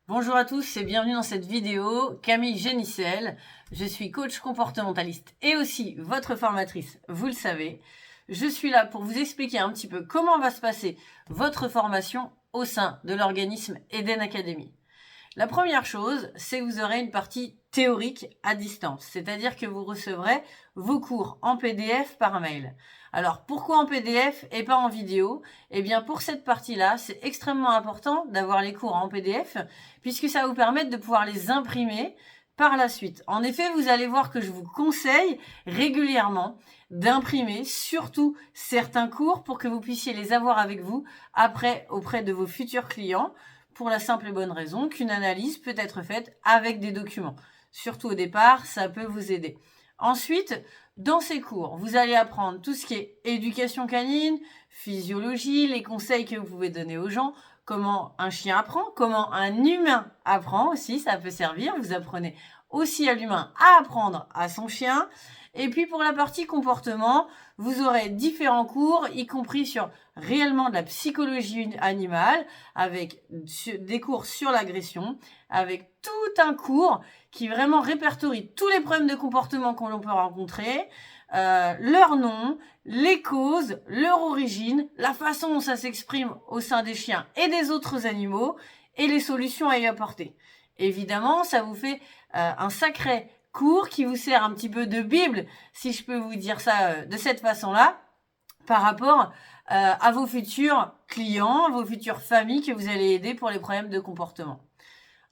Bonjour à tous et bienvenue dans cette vidéo. Camille Génissel, je suis coach comportementaliste et aussi votre formatrice, vous le savez. Je suis là pour vous expliquer un petit peu comment va se passer votre formation au sein de l'organisme Eden Academy. La première chose, c'est que vous aurez une partie théorique à distance, c'est-à-dire que vous recevrez vos cours en PDF par mail. Alors, pourquoi en PDF et pas en vidéo? Eh bien, pour cette partie-là, c'est extrêmement important d'avoir les cours en PDF, puisque ça va vous permettre de pouvoir les imprimer par la suite. En effet, vous allez voir que je vous conseille régulièrement d'imprimer surtout certains cours pour que vous puissiez les avoir avec vous après auprès de vos futurs clients, pour la simple et bonne raison qu'une analyse peut être faite avec des documents. Surtout au départ, ça peut vous aider. Ensuite, dans ces cours, vous allez apprendre tout ce qui est éducation canine, physiologie, les conseils que vous pouvez donner aux gens, comment un chien apprend, comment un humain apprend aussi, ça peut servir. Vous apprenez aussi à l'humain à apprendre à son chien. Et puis pour la partie comportement, vous aurez différents cours, y compris sur réellement de la psychologie animale, avec des cours sur l'agression, avec tout un cours qui vraiment répertorie tous les problèmes de comportement qu'on l'on peut rencontrer, leur nom, les causes, leur origine, la façon dont ça s'exprime au sein des chiens et des autres animaux, et les solutions à y apporter. Évidemment, ça vous fait un sacré cours qui vous sert un petit peu de Bible, si je peux vous dire ça de cette façon-là, par rapport à vos futurs clients, vos futures familles que vous allez aider pour les problèmes de comportement.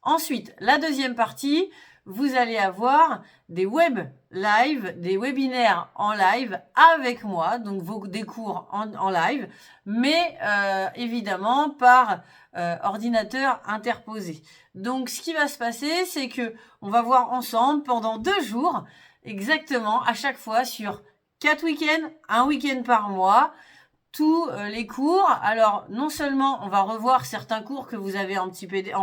Ensuite, la deuxième partie, vous allez avoir des web live, des webinaires en live avec moi, donc des cours en live, mais évidemment par ordinateur interposé. Donc ce qui va se passer, c'est que on va voir ensemble pendant 2 jours, exactement à chaque fois sur 4 week-ends, un week-end par mois, tous les cours. Alors, non seulement on va revoir certains cours que vous avez en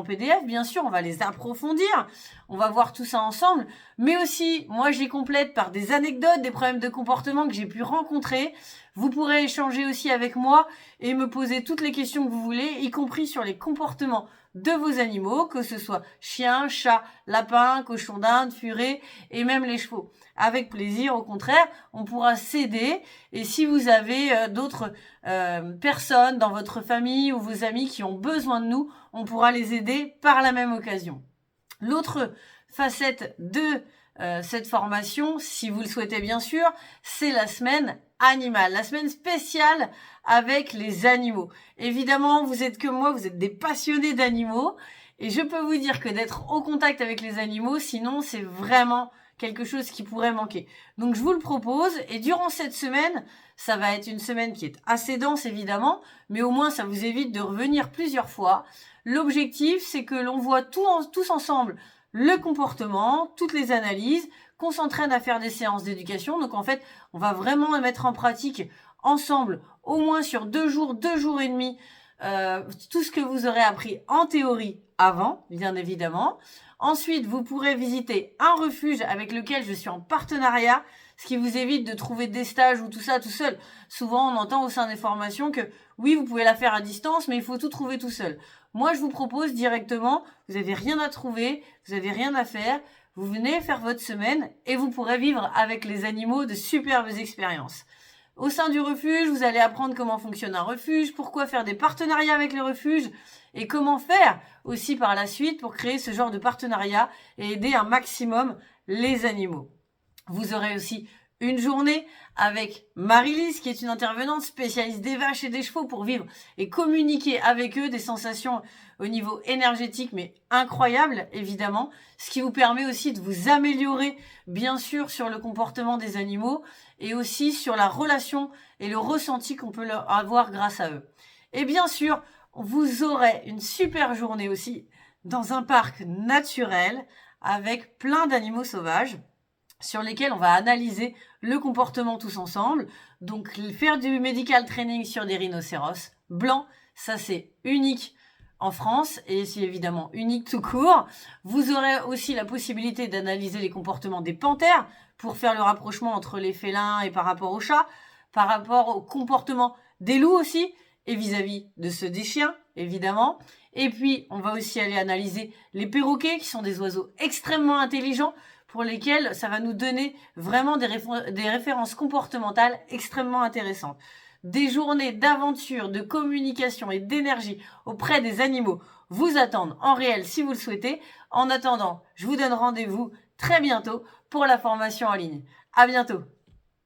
PDF, bien sûr, on va les approfondir, on va voir tout ça ensemble, mais aussi, moi, je les complète par des anecdotes, des problèmes de comportement que j'ai pu rencontrer. Vous pourrez échanger aussi avec moi et me poser toutes les questions que vous voulez, y compris sur les comportements de vos animaux, que ce soit chien, chat, lapin, cochon d'Inde, furet et même les chevaux. Avec plaisir, au contraire, on pourra s'aider. Et si vous avez d'autres personnes dans votre famille ou vos amis qui ont besoin de nous, on pourra les aider par la même occasion. L'autre facette de cette formation, si vous le souhaitez bien sûr, c'est la semaine animale, la semaine spéciale avec les animaux. Évidemment, vous êtes comme moi, vous êtes des passionnés d'animaux, et je peux vous dire que d'être au contact avec les animaux, sinon c'est vraiment quelque chose qui pourrait manquer. Donc je vous le propose, et durant cette semaine, ça va être une semaine qui est assez dense évidemment, mais au moins ça vous évite de revenir plusieurs fois. L'objectif, c'est que l'on voit tous ensemble le comportement, toutes les analyses, qu'on s'entraîne à faire des séances d'éducation. Donc en fait, on va vraiment mettre en pratique ensemble, au moins sur 2 jours et demi, tout ce que vous aurez appris en théorie avant, bien évidemment. Ensuite, vous pourrez visiter un refuge avec lequel je suis en partenariat, ce qui vous évite de trouver des stages ou tout ça tout seul. Souvent, on entend au sein des formations que oui, vous pouvez la faire à distance, mais il faut tout trouver tout seul. Moi, je vous propose directement, vous n'avez rien à trouver, vous n'avez rien à faire, vous venez faire votre semaine et vous pourrez vivre avec les animaux de superbes expériences. Au sein du refuge, vous allez apprendre comment fonctionne un refuge, pourquoi faire des partenariats avec les refuges et comment faire aussi par la suite pour créer ce genre de partenariat et aider un maximum les animaux. Vous aurez aussi une journée avec Marie-Lise, qui est une intervenante spécialiste des vaches et des chevaux, pour vivre et communiquer avec eux des sensations au niveau énergétique, mais incroyables, évidemment, ce qui vous permet aussi de vous améliorer, bien sûr, sur le comportement des animaux et aussi sur la relation et le ressenti qu'on peut leur avoir grâce à eux. Et bien sûr, vous aurez une super journée aussi dans un parc naturel avec plein d'animaux sauvages sur lesquels on va analyser le comportement tous ensemble. Donc faire du medical training sur des rhinocéros blancs, ça c'est unique en France et c'est évidemment unique tout court. Vous aurez aussi la possibilité d'analyser les comportements des panthères pour faire le rapprochement entre les félins et par rapport aux chats, par rapport au comportement des loups aussi et vis-à-vis de ceux des chiens, évidemment. Et puis, on va aussi aller analyser les perroquets, qui sont des oiseaux extrêmement intelligents, pour lesquels ça va nous donner vraiment des références comportementales extrêmement intéressantes. Des journées d'aventure, de communication et d'énergie auprès des animaux vous attendent en réel si vous le souhaitez. En attendant, je vous donne rendez-vous très bientôt pour la formation en ligne. À bientôt!